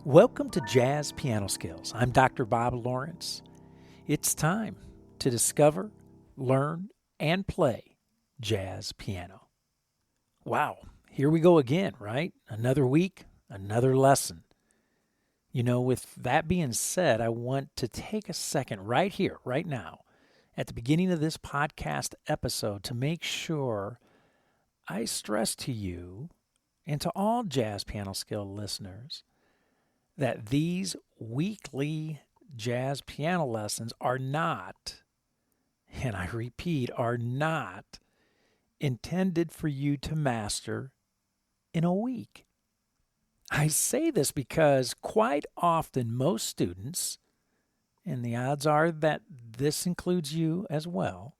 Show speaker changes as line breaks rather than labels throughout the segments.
Welcome to Jazz Piano Skills. I'm Dr. Bob Lawrence. It's time to discover, learn, and play jazz piano. Wow, here we go again, right? Another week, another lesson. With that being said, I want to take a second right here, right now, at the beginning of this podcast episode to make sure I stress to you and to all Jazz Piano Skill listeners that these weekly jazz piano lessons are not, and I repeat, are not intended for you to master in a week. I say this because quite often most students, and the odds are that this includes you as well,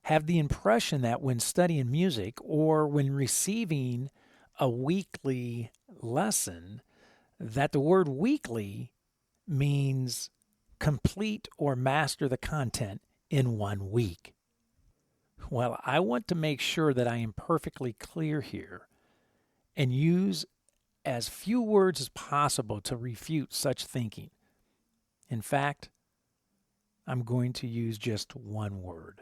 have the impression that when studying music or when receiving a weekly lesson, that the word weekly means complete or master the content in 1 week. Well, I want to make sure that I am perfectly clear here and use as few words as possible to refute such thinking. In fact, I'm going to use just one word: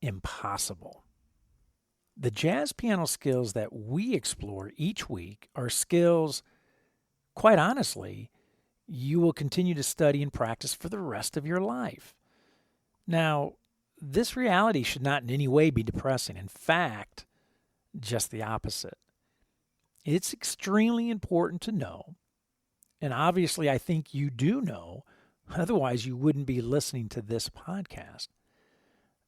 impossible. The jazz piano skills that we explore each week are skills, quite honestly, you will continue to study and practice for the rest of your life. Now, this reality should not in any way be depressing. In fact, just the opposite. It's extremely important to know, and obviously I think you do know, otherwise you wouldn't be listening to this podcast,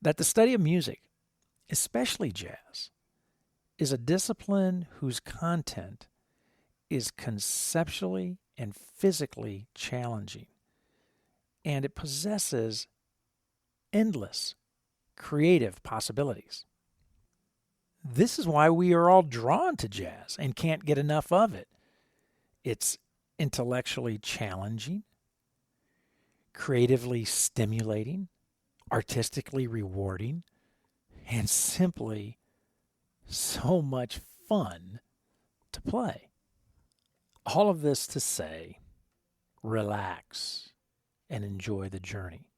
that the study of music, especially jazz, is a discipline whose content is conceptually and physically challenging, and it possesses endless creative possibilities. This is why we are all drawn to jazz and can't get enough of it. It's intellectually challenging, creatively stimulating, artistically rewarding, and simply so much fun to play. All of this to say, relax and enjoy the journey.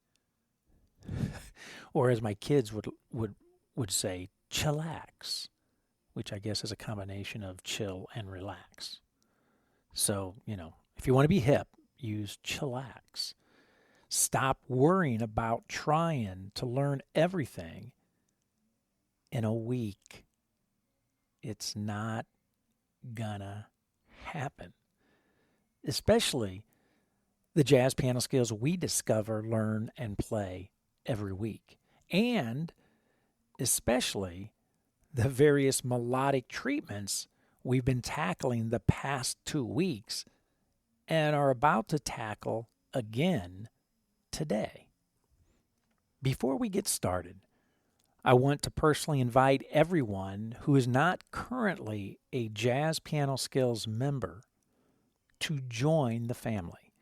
Or as my kids would say, chillax, which I guess is a combination of chill and relax. So, if you want to be hip, use chillax. Stop worrying about trying to learn everything in a week. It's not gonna happen. Especially the jazz piano skills we discover, learn, and play every week. And especially the various melodic treatments we've been tackling the past 2 weeks and are about to tackle again today. Before we get started, I want to personally invite everyone who is not currently a Jazz Piano Skills member to join the family.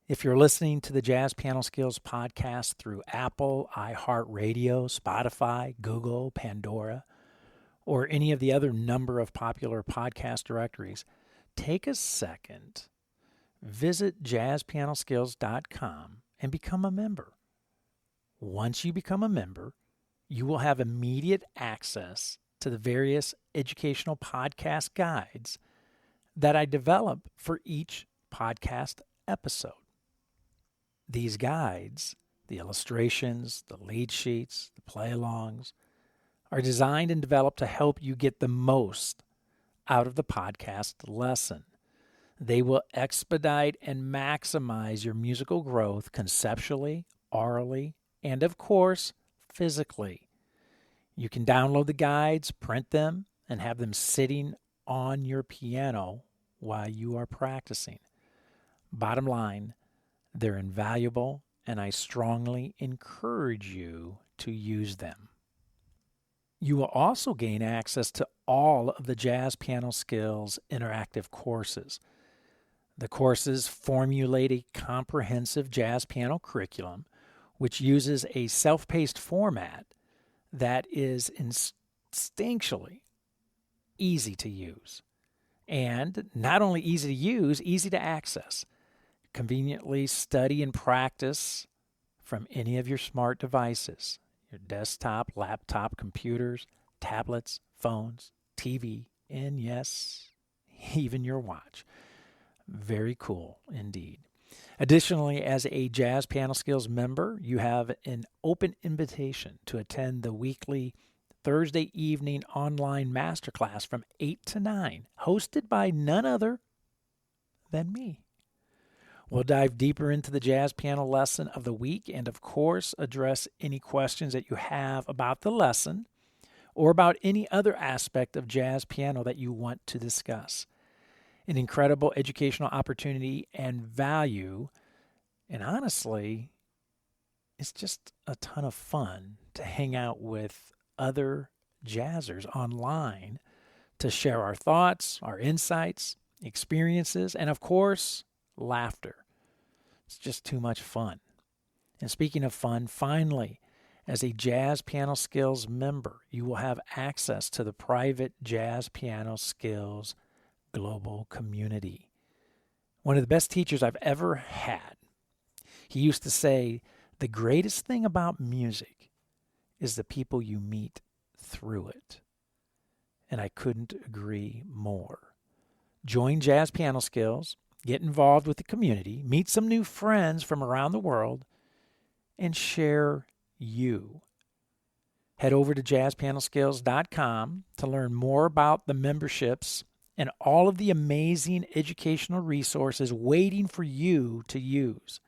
If you're listening to the Jazz Piano Skills podcast through Apple, iHeartRadio, Spotify, Google, Pandora, or any of the other number of popular podcast directories, take a second, visit JazzPianoSkills.com and become a member. Once you become a member, you will have immediate access to the various educational podcast guides that I develop for each podcast episode. These guides, the illustrations, the lead sheets, the play-alongs, are designed and developed to help you get the most out of the podcast lesson. They will expedite and maximize your musical growth conceptually, orally, and of course, physically. You can download the guides, print them, and have them sitting on your piano while you are practicing. Bottom line, they're invaluable, and I strongly encourage you to use them. You will also gain access to all of the Jazz Piano Skills interactive courses. The courses formulate a comprehensive jazz piano curriculum, which uses a self-paced format that is instinctually easy to use And not only easy to use, easy to access. Conveniently study and practice from any of your smart devices, your desktop, laptop, computers, tablets, phones, TV, and yes, even your watch. Very cool indeed. Additionally, as a Jazz Piano Skills member, you have an open invitation to attend the weekly Thursday evening online masterclass from 8 to 9, hosted by none other than me. We'll dive deeper into the jazz piano lesson of the week and, of course, address any questions that you have about the lesson or about any other aspect of jazz piano that you want to discuss. An incredible educational opportunity and value, and honestly, it's just a ton of fun to hang out with other jazzers online to share our thoughts, our insights, experiences, and of course, laughter. It's just too much fun. And speaking of fun, finally, as a Jazz Piano Skills member, you will have access to the private Jazz Piano Skills global community. One of the best teachers I've ever had. He used to say, the greatest thing about music is the people you meet through it. And I couldn't agree more. Join Jazz Piano Skills, get involved with the community, meet some new friends from around the world, and share you. Head over to JazzPianoSkills.com to learn more about the memberships and all of the amazing educational resources waiting for you to use.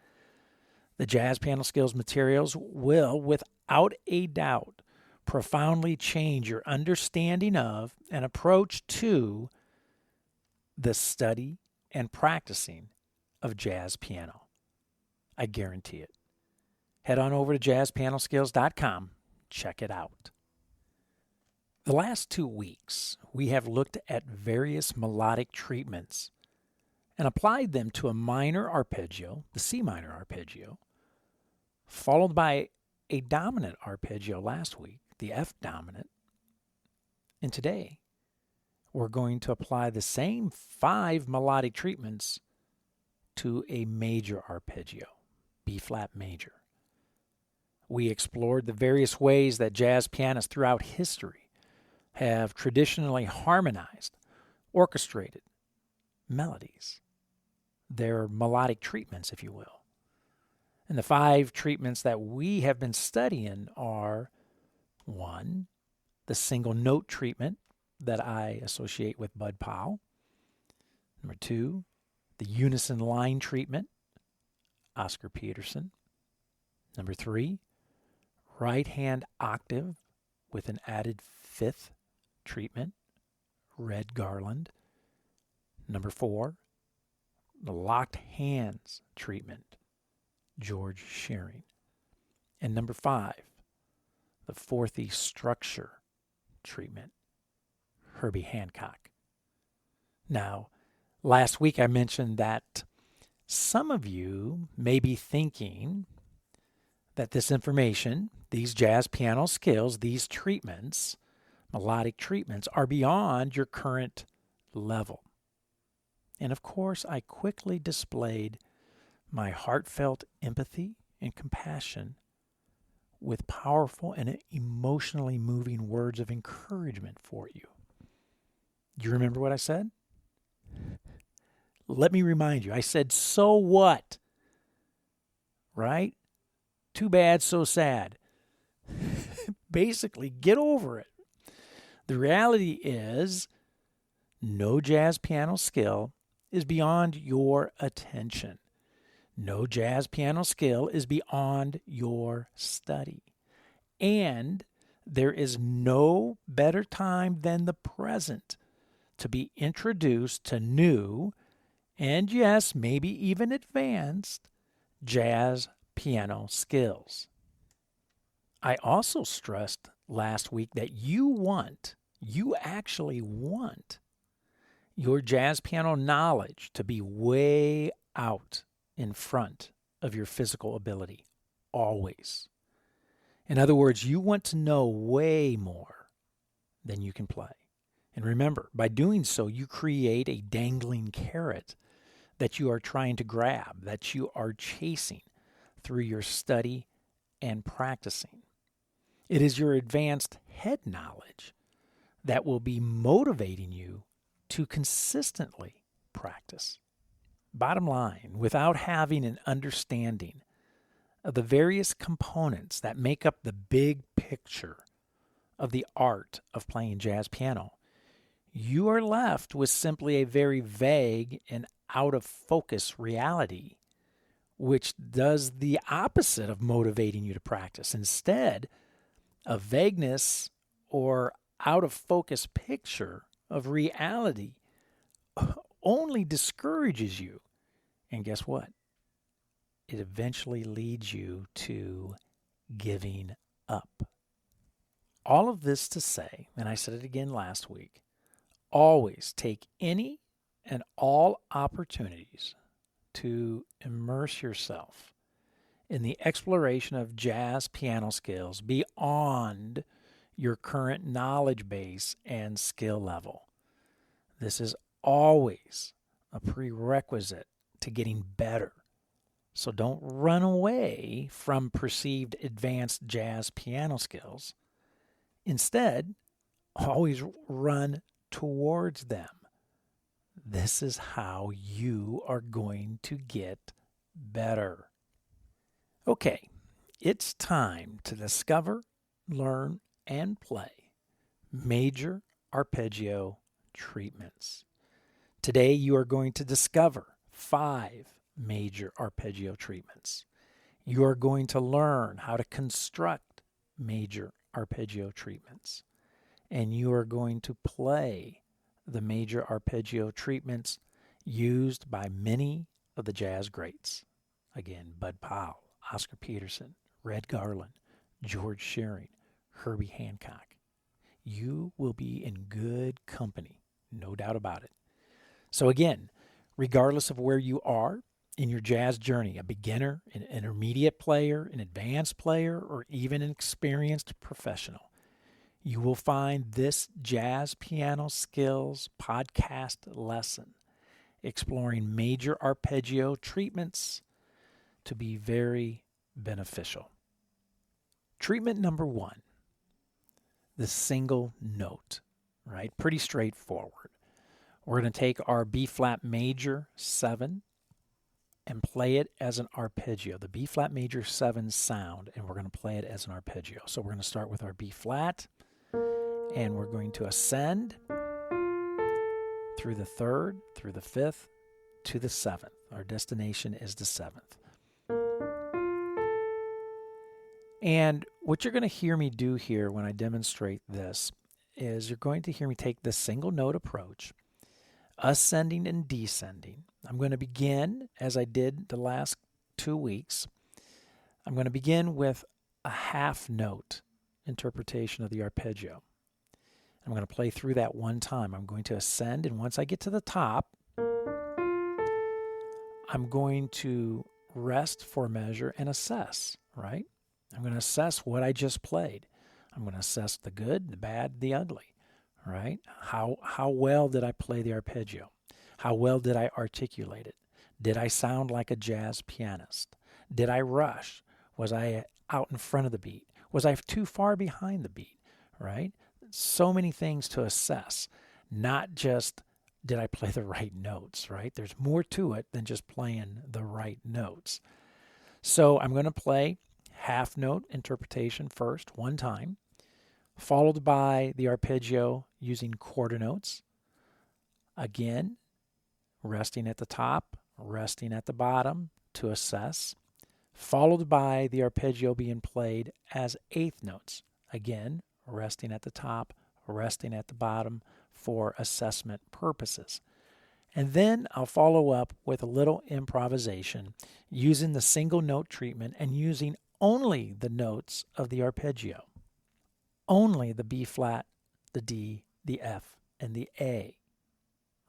The Jazz Piano Skills materials will, without a doubt, profoundly change your understanding of and approach to the study and practicing of jazz piano. I guarantee it. Head on over to JazzPianoSkills.com. Check it out. The last 2 weeks, we have looked at various melodic treatments and applied them to a minor arpeggio, the C minor arpeggio, followed by a dominant arpeggio last week, the F dominant. And today, we're going to apply the same 5 melodic treatments to a major arpeggio, B flat major. We explored the various ways that jazz pianists throughout history have traditionally harmonized, orchestrated melodies, their melodic treatments, if you will. And the 5 treatments that we have been studying are 1, the single note treatment that I associate with Bud Powell. Number 2, the unison line treatment, Oscar Peterson. Number 3, right hand octave with an added 5th treatment, Red Garland. Number 4, the locked hands treatment, George Shearing. And number 5, the 4th structure treatment, Herbie Hancock. Now, last week I mentioned that some of you may be thinking that this information, these jazz piano skills, these treatments, melodic treatments, are beyond your current level. And of course, I quickly displayed my heartfelt empathy and compassion with powerful and emotionally moving words of encouragement for you. Do you remember what I said? Let me remind you. I said, so what? Right? Too bad, so sad. Basically, get over it. The reality is, no jazz piano skill is beyond your attention. No jazz piano skill is beyond your study. And there is no better time than the present to be introduced to new, and yes, maybe even advanced, jazz piano skills. I also stressed last week that you actually want your jazz piano knowledge to be way out in front of your physical ability, always. In other words, you want to know way more than you can play. And remember, by doing so, you create a dangling carrot that you are trying to grab, that you are chasing through your study and practicing. It is your advanced head knowledge that will be motivating you to consistently practice. Bottom line, without having an understanding of the various components that make up the big picture of the art of playing jazz piano, you are left with simply a very vague and out of focus reality, which does the opposite of motivating you to practice. Instead, a vagueness or out of focus picture of reality only discourages you. And guess what? It eventually leads you to giving up. All of this to say, and I said it again last week, always take any and all opportunities to immerse yourself in the exploration of jazz piano skills beyond your current knowledge base and skill level. This is always a prerequisite to getting better. So don't run away from perceived advanced jazz piano skills. Instead, always run towards them. This is how you are going to get better. Okay, it's time to discover, learn, and play Major Arpeggio Treatments. Today you are going to discover 5 major arpeggio treatments. You are going to learn how to construct major arpeggio treatments. And you are going to play the major arpeggio treatments used by many of the jazz greats. Again, Bud Powell, Oscar Peterson, Red Garland, George Shearing, Herbie Hancock. You will be in good company, no doubt about it. So again, regardless of where you are in your jazz journey, a beginner, an intermediate player, an advanced player, or even an experienced professional, you will find this Jazz Piano Skills podcast lesson exploring major arpeggio treatments to be very beneficial. Treatment number 1, the single note, right? Pretty straightforward. We're going to take our B-flat major 7 and play it as an arpeggio, the B-flat major 7 sound, and we're going to play it as an arpeggio. So we're going to start with our B-flat, and we're going to ascend through the 3rd, through the 5th, to the 7th. Our destination is the 7th. And what you're going to hear me do here when I demonstrate this is you're going to hear me take this single note approach, ascending and descending. I'm going to begin, as I did the last 2 weeks, I'm going to begin with a half note interpretation of the arpeggio. I'm going to play through that one time. I'm going to ascend, and once I get to the top, I'm going to rest for a measure and assess, right? I'm going to assess what I just played. I'm going to assess the good, the bad, the ugly, right? How well did I play the arpeggio? How well did I articulate it? Did I sound like a jazz pianist? Did I rush? Was I out in front of the beat? Was I too far behind the beat, right? So many things to assess, not just did I play the right notes, right? There's more to it than just playing the right notes. So I'm going to play half note interpretation first, one time, followed by the arpeggio using quarter notes. Again, resting at the top, resting at the bottom to assess, followed by the arpeggio being played as eighth notes. Again, resting at the top, resting at the bottom for assessment purposes. And then I'll follow up with a little improvisation using the single note treatment and using only the notes of the arpeggio. Only the B flat, the D, the F, and the A.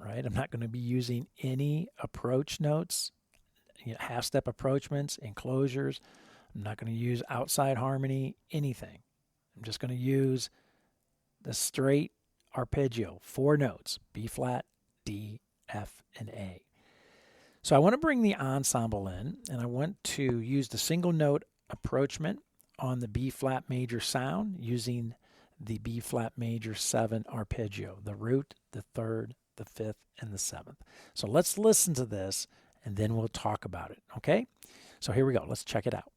Right? I'm not going to be using any approach notes, half-step approachments, enclosures. I'm not going to use outside harmony, anything. I'm just going to use the straight arpeggio, 4 notes, B flat, D, F, and A. So I want to bring the ensemble in, and I want to use the single note approachment on the B flat major sound using the B flat major 7 arpeggio, the root, the third, the fifth, and the seventh. So let's listen to this, and then we'll talk about it, okay? So here we go. Let's check it out.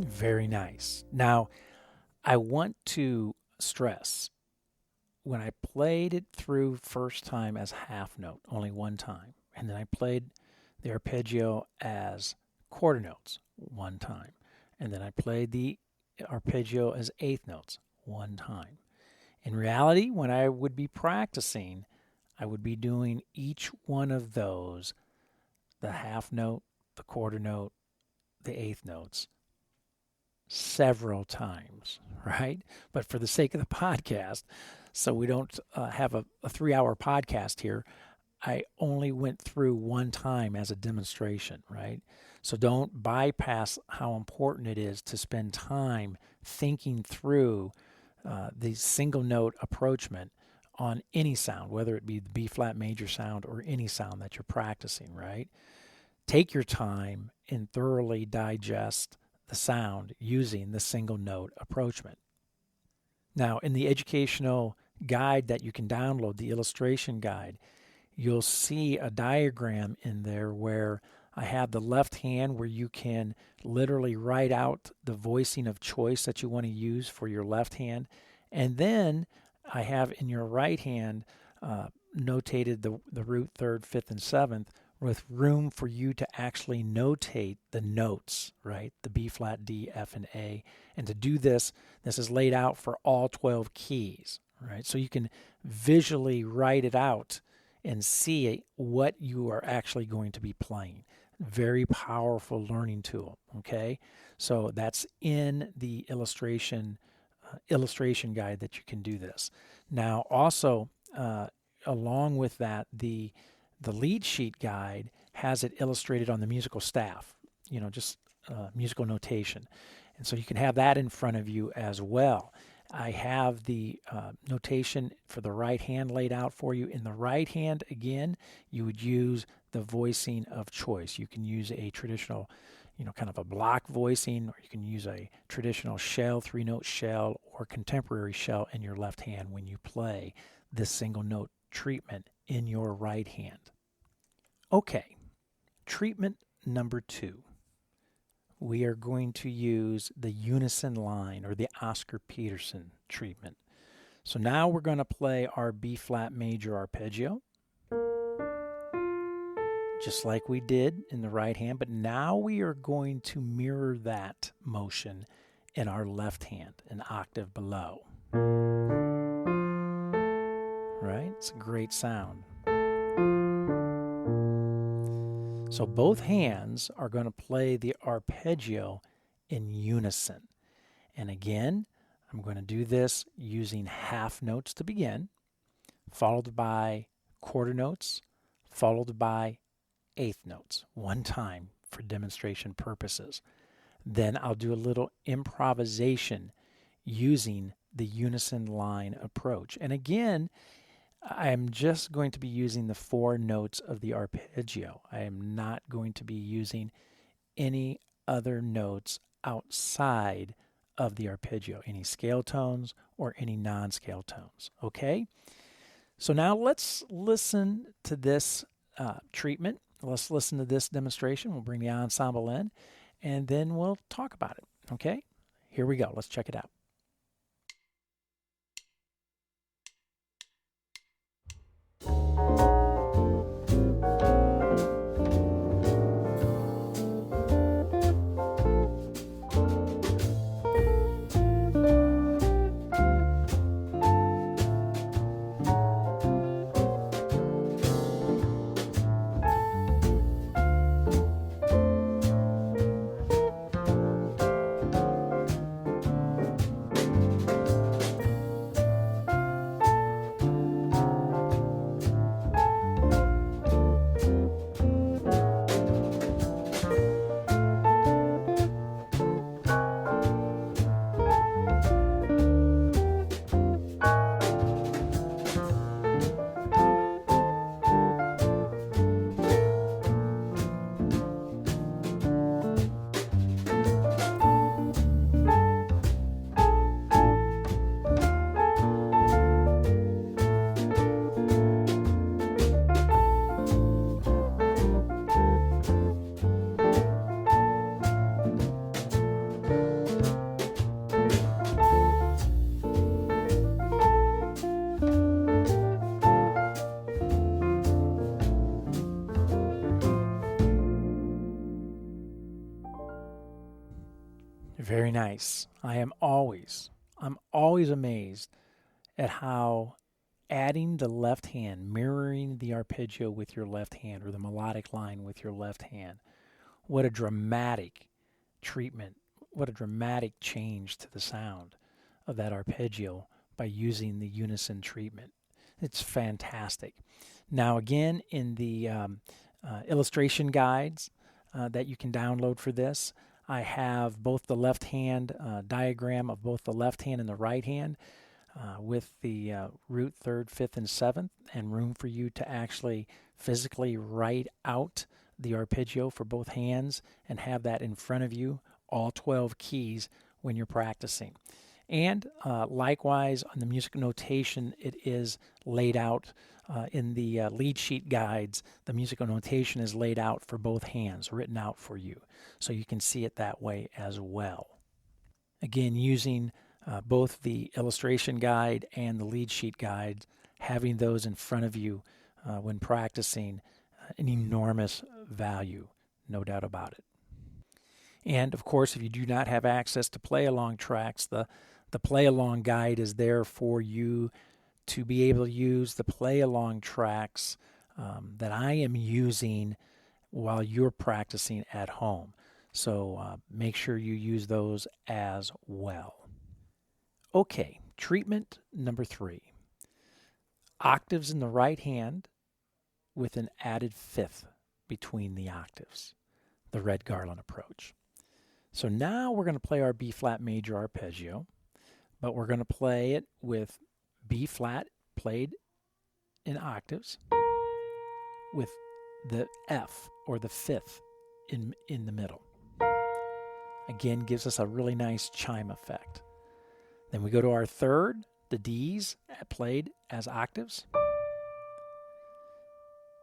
Very nice. Now, I want to stress when I played it through first time as half note, only one time, and then I played the arpeggio as quarter notes one time, and then I played the arpeggio as eighth notes one time. In reality, when I would be practicing, I would be doing each one of those, the half note, the quarter note, the eighth notes, several times, right? But for the sake of the podcast, so we don't have a 3-hour podcast here, I only went through one time as a demonstration, right? So don't bypass how important it is to spend time thinking through the single note approachment on any sound, whether it be the B flat major sound or any sound that you're practicing, right? Take your time and thoroughly digest the sound using the single note approachment. Now, in the educational guide that you can download, the illustration guide, you'll see a diagram in there where I have the left hand where you can literally write out the voicing of choice that you want to use for your left hand. And then I have in your right hand notated the root, third, fifth, and seventh with room for you to actually notate the notes, right? The B flat, D, F, and A. And to do this, this is laid out for all 12 keys, right? So you can visually write it out and see what you are actually going to be playing. Very powerful learning tool, okay? So that's in the illustration guide that you can do this. Now, also, along with that, the lead sheet guide has it illustrated on the musical staff, just musical notation. And so you can have that in front of you as well. I have the notation for the right hand laid out for you. In the right hand, again, you would use the voicing of choice. You can use a traditional, kind of a block voicing, or you can use a traditional shell, 3-note shell, or contemporary shell in your left hand when you play this single note treatment in your right hand. Okay, treatment number 2. We are going to use the unison line or the Oscar Peterson treatment. So now we're going to play our B flat major arpeggio, just like we did in the right hand, but now we are going to mirror that motion in our left hand, an octave below. Right? It's a great sound. So both hands are going to play the arpeggio in unison. And again, I'm going to do this using half notes to begin, followed by quarter notes, followed by eighth notes one time for demonstration purposes. Then I'll do a little improvisation using the unison line approach. And again, I'm just going to be using the 4 notes of the arpeggio. I am not going to be using any other notes outside of the arpeggio, any scale tones or any non-scale tones. Okay? So now let's listen to this treatment. Let's listen to this demonstration. We'll bring the ensemble in, and then we'll talk about it. Okay? Here we go. Let's check it out. Very nice. I'm always amazed at how adding the left hand, mirroring the arpeggio with your left hand or the melodic line with your left hand, what a dramatic treatment, what a dramatic change to the sound of that arpeggio by using the unison treatment. It's fantastic. Now again, in the illustration guides that you can download for this, I have both the left hand diagram of both the left hand and the right hand with the root, third, fifth, and seventh, and room for you to actually physically write out the arpeggio for both hands and have that in front of you, all 12 keys when you're practicing. And likewise, on the music notation, it is laid out in the lead sheet guides. The musical notation is laid out for both hands, written out for you. So you can see it that way as well. Again, using both the illustration guide and the lead sheet guide, having those in front of you when practicing, an enormous value, no doubt about it. And of course, if you do not have access to play-along tracks, the play-along guide is there for you to be able to use the play-along tracks that I am using while you're practicing at home. So make sure you use those as well. Okay, treatment number 3. Octaves in the right hand with an added fifth between the octaves, the red garland approach. So now we're going to play our B-flat major arpeggio, but we're going to play it with B-flat played in octaves with the F or the fifth in the middle. Again, gives us a really nice chime effect. Then we go to our third, the D's played as octaves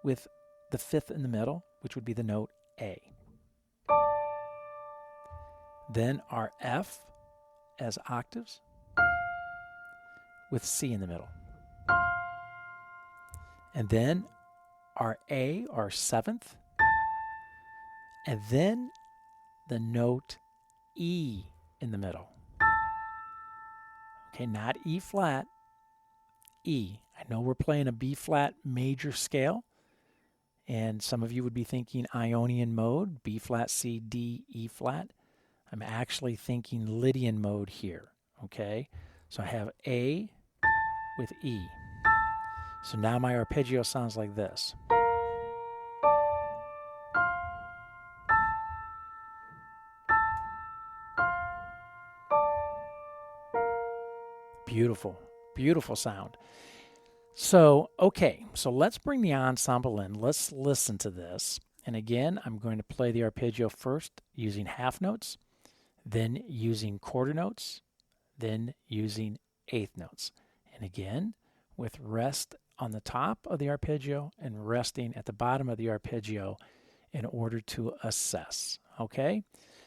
with the fifth in the middle, which would be the note A. Then our F as octaves with C in the middle. And then our A, our seventh, and then the note E in the middle. Okay, not E flat, E. I know we're playing a B flat major scale, and some of you would be thinking Ionian mode, B flat, C, D, E flat. I'm actually thinking Lydian mode here, okay? So I have A with E. So now my arpeggio sounds like this. Beautiful, beautiful sound. So, okay, so let's bring the ensemble in. Let's listen to this. And again, I'm going to play the arpeggio first using half notes, then using quarter notes, then using eighth notes. And again, with rest on the top of the arpeggio and resting at the bottom of the arpeggio in order to assess. Okay?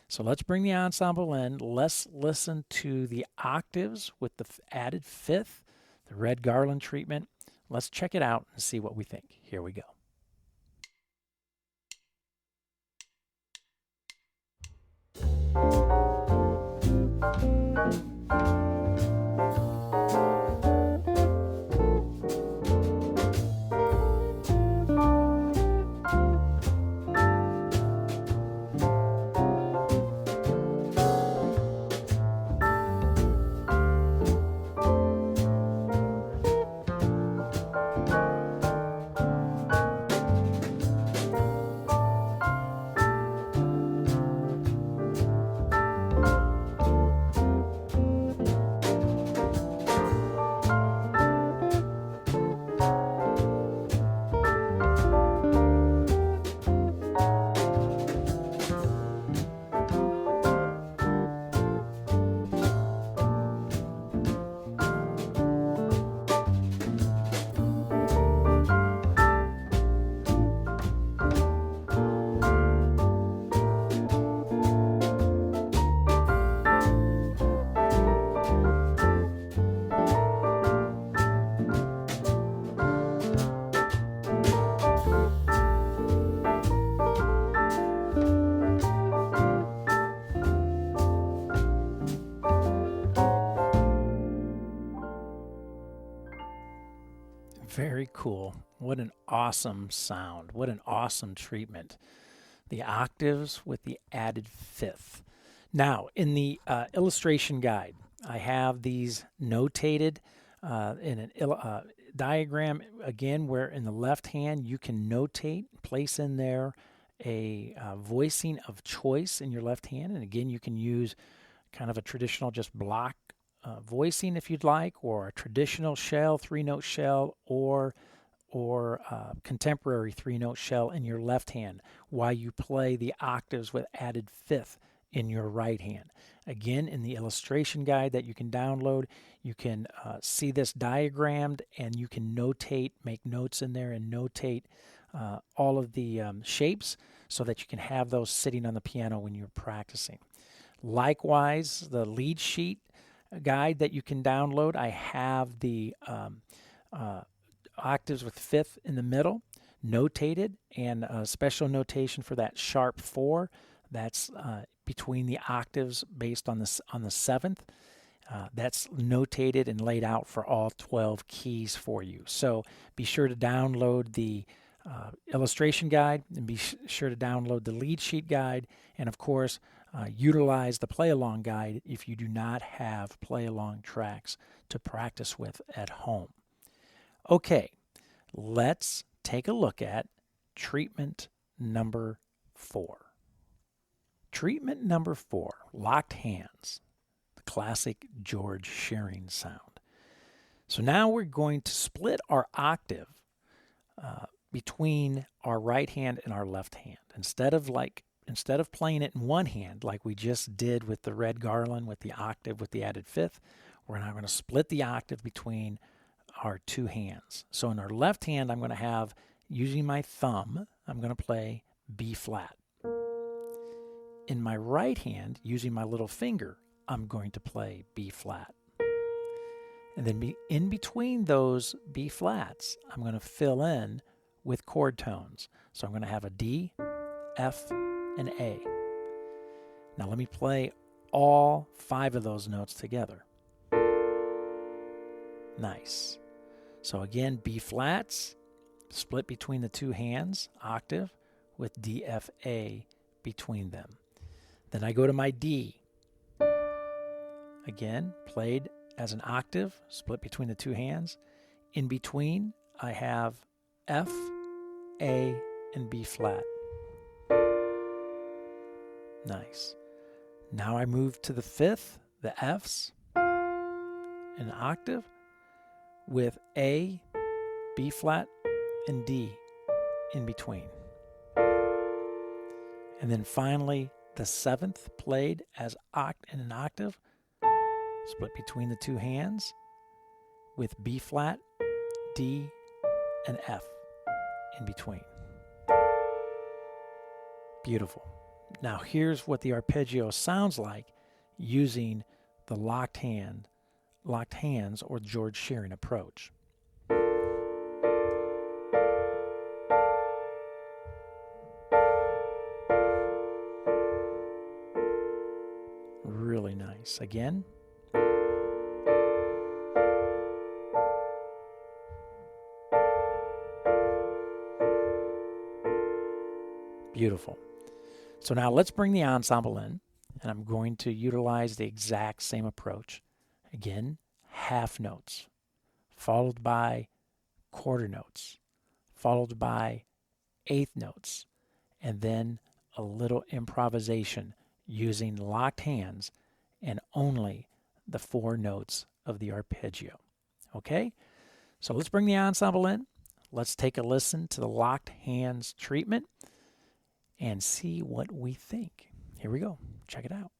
So let's bring the ensemble in. Let's listen to the octaves with the added fifth, the red garland treatment. Let's check it out and see what we think. Here we go. Very cool. What an awesome sound. What an awesome treatment. The octaves with the added fifth. Now, in the illustration guide, I have these notated in a diagram, again, where in the left hand you can notate, place in there a voicing of choice in your left hand. And again, you can use kind of a traditional just block voicing if you'd like, or a traditional shell, three-note shell, or contemporary three-note shell in your left hand while you play the octaves with added fifth in your right hand. Again, in the illustration guide that you can download, you can see this diagrammed, and you can notate, make notes in there and notate all of the shapes so that you can have those sitting on the piano when you're practicing. Likewise, the lead sheet guide that you can download, I have the octaves with fifth in the middle, notated, and a special notation for that sharp 4. That's between the octaves based on the seventh. That's notated and laid out for all 12 keys for you. So be sure to download the illustration guide, and be sure to download the lead sheet guide, and of course utilize the play-along guide if you do not have play-along tracks to practice with at home. Okay, let's take a look at treatment number 4. Treatment number 4, locked hands, the classic George Shearing sound. So now we're going to split our octave between our right hand and our left hand. Instead of playing it in one hand like we just did with the red garland with the octave with the added fifth, we're now going to split the octave between our two hands. So in our left hand, I'm going to have, using my thumb, I'm going to play B flat. In my right hand, using my little finger, I'm going to play B flat. And then in between those B flats, I'm going to fill in with chord tones. So I'm going to have a D, F, and A. Now let me play all 5 of those notes together. Nice. So again, B flats, split between the two hands, octave, with D, F, A between them. Then I go to my D. Again, played as an octave, split between the two hands. In between, I have F, A, and B flat. Nice. Now I move to the fifth, the Fs, an octave with A, B flat, and D in between. And then finally, the 7th played as in an octave, split between the two hands, with B flat, D, and F in between. Beautiful. Now here's what the arpeggio sounds like using the locked hands or George Shearing approach. Really nice. Again. Beautiful. So now let's bring the ensemble in, and I'm going to utilize the exact same approach. Again, half notes, followed by quarter notes, followed by eighth notes, and then a little improvisation using locked hands and only the 4 notes of the arpeggio. Okay? So let's bring the ensemble in. Let's take a listen to the locked hands treatment and see what we think. Here we go. Check it out.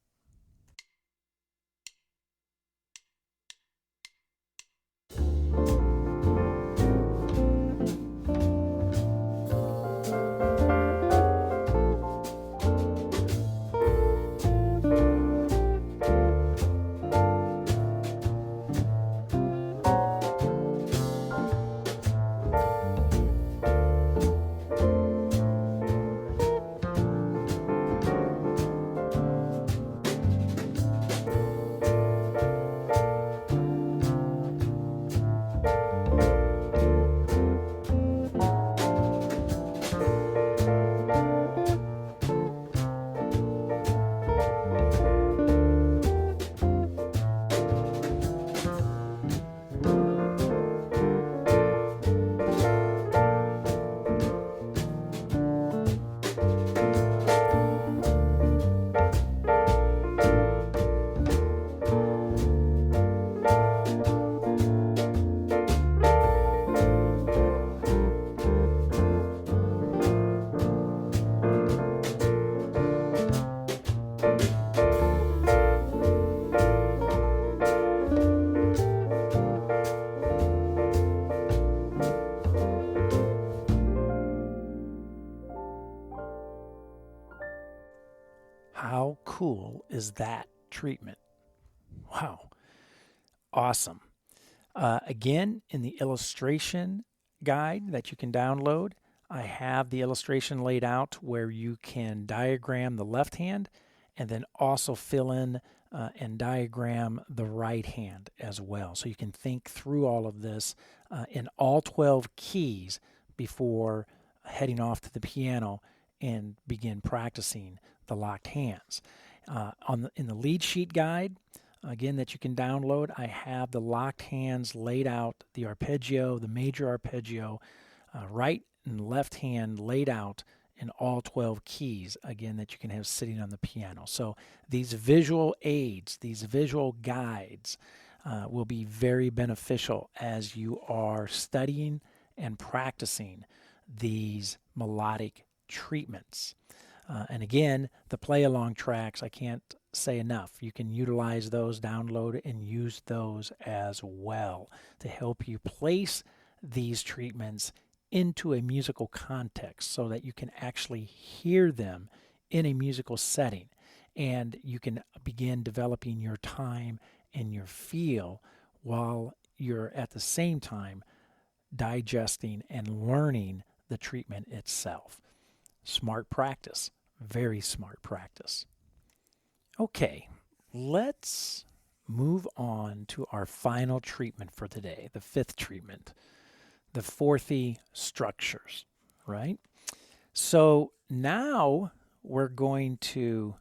How cool is that treatment? Wow. Awesome. Again, in the illustration guide that you can download, I have the illustration laid out where you can diagram the left hand and then also fill in and diagram the right hand as well. So you can think through all of this in all 12 keys before heading off to the piano and begin practicing the locked hands. In the lead sheet guide, again, that you can download, I have the locked hands laid out, the arpeggio, the major arpeggio, right and left hand laid out in all 12 keys, again, that you can have sitting on the piano. So these visual aids, these visual guides will be very beneficial as you are studying and practicing these melodic treatments. And again, the play-along tracks, I can't say enough. You can utilize those, download, and use those as well to help you place these treatments into a musical context so that you can actually hear them in a musical setting. And you can begin developing your time and your feel while you're at the same time digesting and learning the treatment itself. Smart practice. Very smart practice. Okay, let's move on to our final treatment for today, the 5th treatment, the 4thy structures, right? So now we're going to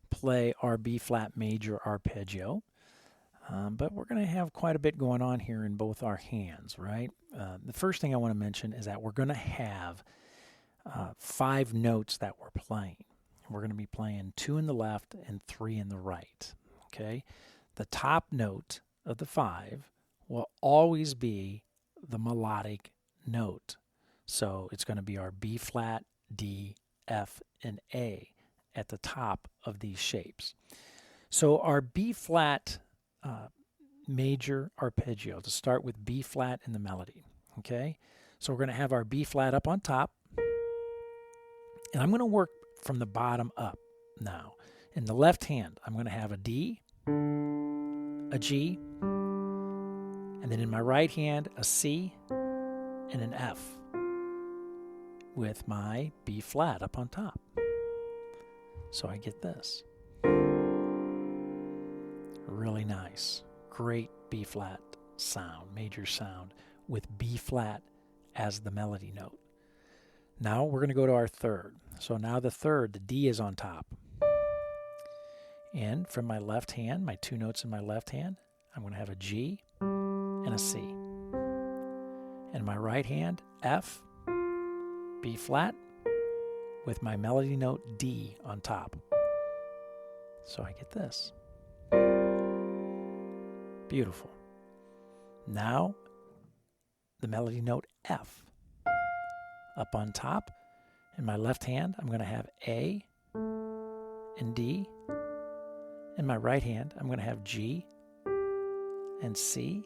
play our B-flat major arpeggio, but we're going to have quite a bit going on here in both our hands, right? The first thing I want to mention is that we're going to have 5 notes that we're playing. We're going to be playing 2 in the left and 3 in the right, okay? The top note of the 5 will always be the melodic note. So it's going to be our B flat, D, F, and A at the top of these shapes. So our B flat major arpeggio, to start with B flat in the melody. Okay, so we're going to have our B flat up on top, and I'm going to work from the bottom up now. In the left hand, I'm going to have a D, a G, and then in my right hand, a C and an F with my B flat up on top. So I get this. Really nice. Great B flat sound, major sound, with B flat as the melody note. Now we're going to go to our third. So now the third, the D is on top. And from my left hand, my 2 notes in my left hand, I'm going to have a G and a C. And my right hand, F, B flat, with my melody note D on top. So I get this. Beautiful. Now, the melody note F up on top. In my left hand, I'm going to have A and D. In my right hand, I'm going to have G and C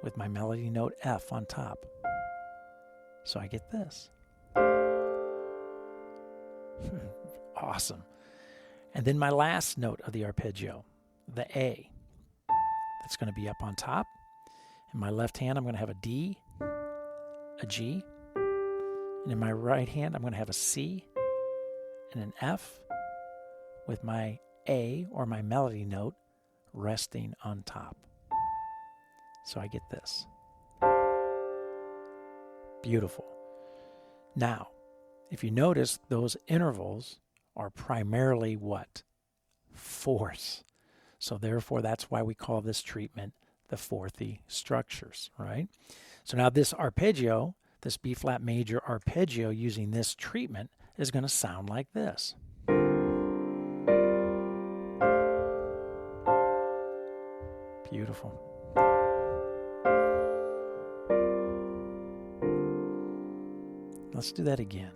with my melody note F on top. So I get this. Awesome. And then my last note of the arpeggio, the A. That's going to be up on top. In my left hand, I'm going to have a D, a G. And in my right hand, I'm going to have a C and an F with my A, or my melody note, resting on top. So I get this. Beautiful. Now, if you notice, those intervals are primarily what? Fourths. So therefore, that's why we call this treatment the fourthy structures, right? So now this arpeggio, this B flat major arpeggio using this treatment is going to sound like this. Beautiful. Let's do that again.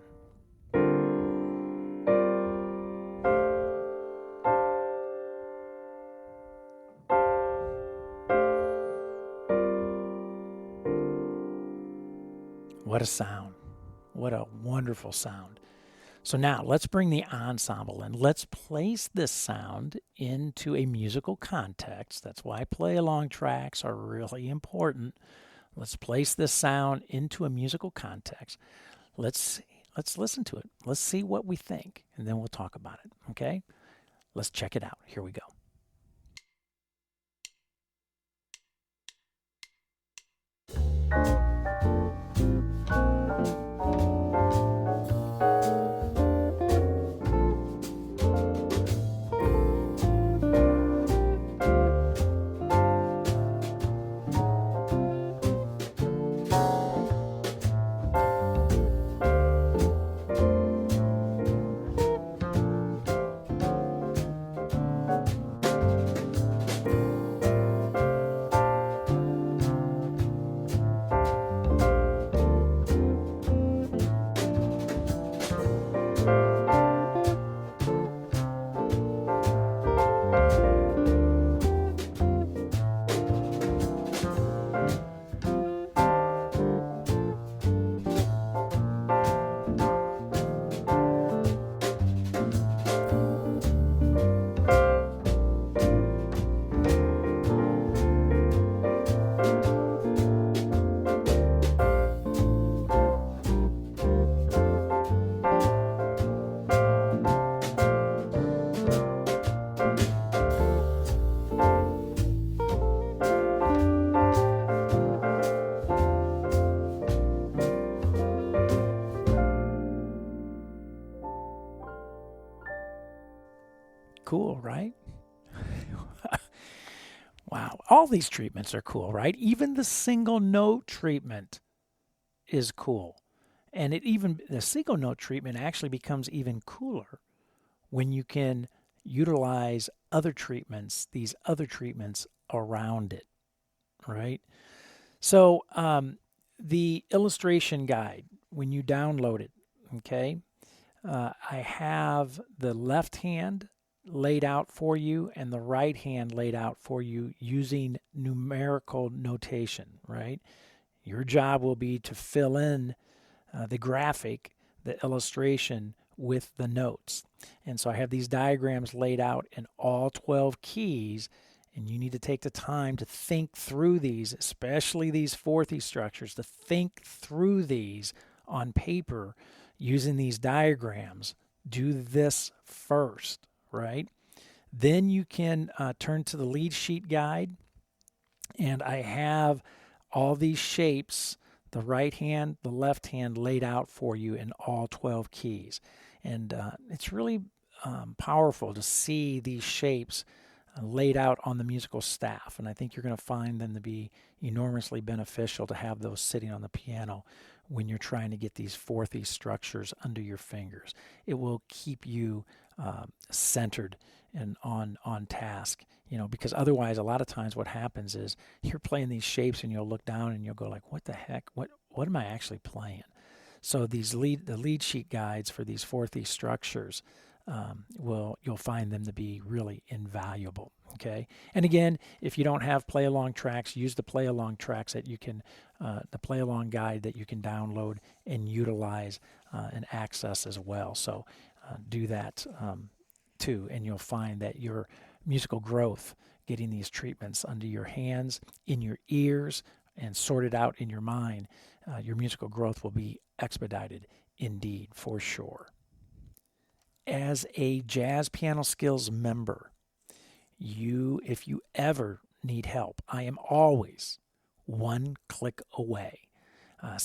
What a sound. What a wonderful sound. So now let's bring the ensemble in. Let's place this sound into a musical context. That's why play along tracks are really important. Let's place this sound into a musical context. Let's listen to it. Let's see what we think, and then we'll talk about it, okay? Let's check it out. Here we go. Cool, right? Wow, all these treatments are cool, right? Even the single note treatment is cool. And the single note treatment actually becomes even cooler when you can utilize other treatments, these other treatments around it, right? So the illustration guide, when you download it, okay, I have the left hand laid out for you and the right hand laid out for you using numerical notation, right? Your job will be to fill in the graphic, the illustration with the notes. And so I have these diagrams laid out in all 12 keys, and you need to take the time to think through these, especially these fourthy structures, to think through these on paper using these diagrams. Do this first, right? Then you can turn to the lead sheet guide, and I have all these shapes, the right hand, the left hand, laid out for you in all 12 keys. And it's really powerful to see these shapes laid out on the musical staff. And I think you're going to find them to be enormously beneficial to have those sitting on the piano when you're trying to get these fourthy structures under your fingers. It will keep you centered and on task, because otherwise a lot of times what happens is you're playing these shapes and you'll look down and you'll go like, what the heck, what am I actually playing? So the lead sheet guides for these fourthy structures, you'll find them to be really invaluable. Okay, and again, if you don't have play along tracks, use the play along tracks that you can, the play along guide that you can download and utilize and access as well. So do that too, and you'll find that your musical growth, getting these treatments under your hands, in your ears, and sorted out in your mind, your musical growth will be expedited indeed, for sure. As a Jazz Piano Skills member, if you ever need help, I am always one click away.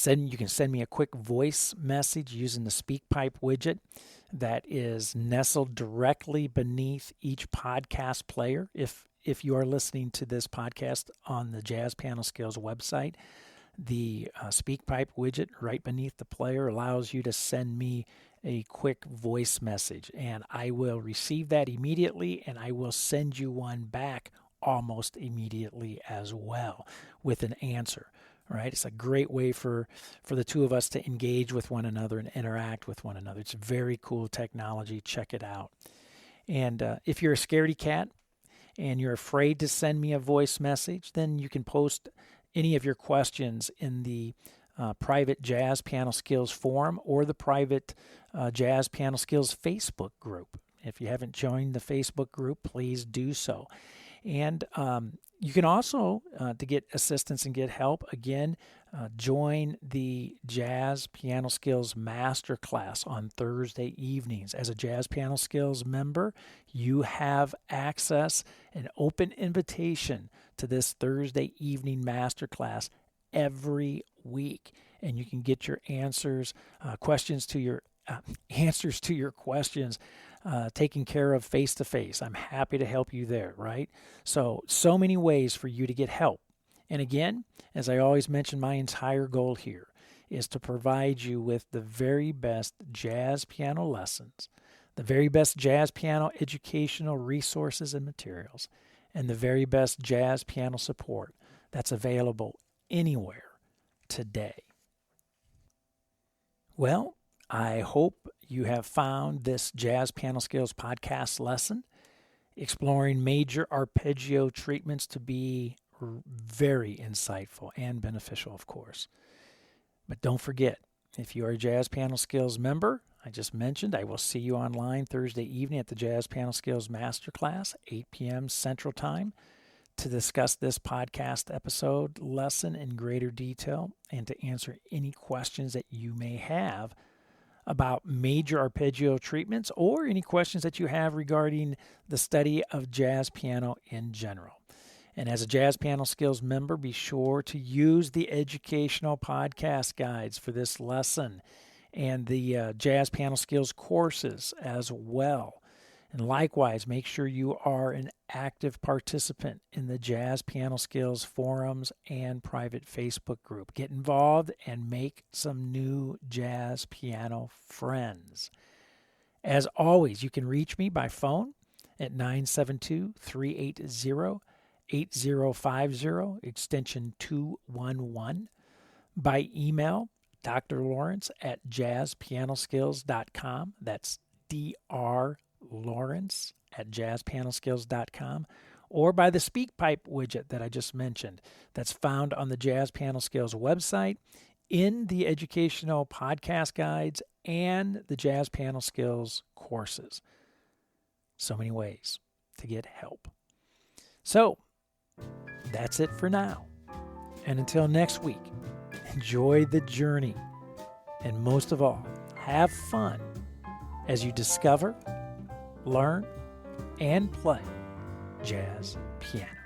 You can send me a quick voice message using the SpeakPipe widget that is nestled directly beneath each podcast player. If you are listening to this podcast on the Jazz Piano Skills website, the SpeakPipe widget right beneath the player allows you to send me a quick voice message, and I will receive that immediately, and I will send you one back almost immediately as well with an answer. Right? It's a great way for the two of us to engage with one another and interact with one another. It's very cool technology. Check it out. And if you're a scaredy cat and you're afraid to send me a voice message, then you can post any of your questions in the private Jazz Piano Skills forum or the private Jazz Piano Skills Facebook group. If you haven't joined the Facebook group, please do so. And you can also, to get assistance and get help, again, join the Jazz Piano Skills Masterclass on Thursday evenings. As a Jazz Piano Skills member, you have access, an open invitation to this Thursday evening Masterclass every week. And you can get your answers to your questions taken care of face to face. I'm happy to help you there, right? So many ways for you to get help. And again, as I always mention, my entire goal here is to provide you with the very best jazz piano lessons, the very best jazz piano educational resources and materials, and the very best jazz piano support that's available anywhere today. Well, I hope you have found this Jazz Piano Skills podcast lesson exploring major arpeggio treatments to be very insightful and beneficial, of course. But don't forget, if you are a Jazz Piano Skills member, I just mentioned, I will see you online Thursday evening at the Jazz Piano Skills Masterclass, 8 p.m. Central Time, to discuss this podcast episode lesson in greater detail and to answer any questions that you may have about major arpeggio treatments or any questions that you have regarding the study of jazz piano in general. And as a Jazz Piano Skills member, be sure to use the educational podcast guides for this lesson and the Jazz Piano Skills courses as well. And likewise, make sure you are an active participant in the Jazz Piano Skills forums and private Facebook group. Get involved and make some new jazz piano friends. As always, you can reach me by phone at 972-380-8255 8050, extension 211. By email, Dr. Lawrence at JazzPianoSkills.com. That's drlawrence at JazzPianoSkills.com. Or by the SpeakPipe widget that I just mentioned. That's found on the Jazz Piano Skills website, in the educational podcast guides, and the Jazz Piano Skills courses. So many ways to get help. So, that's it for now. And until next week, enjoy the journey. And most of all, have fun as you discover, learn, and play jazz piano.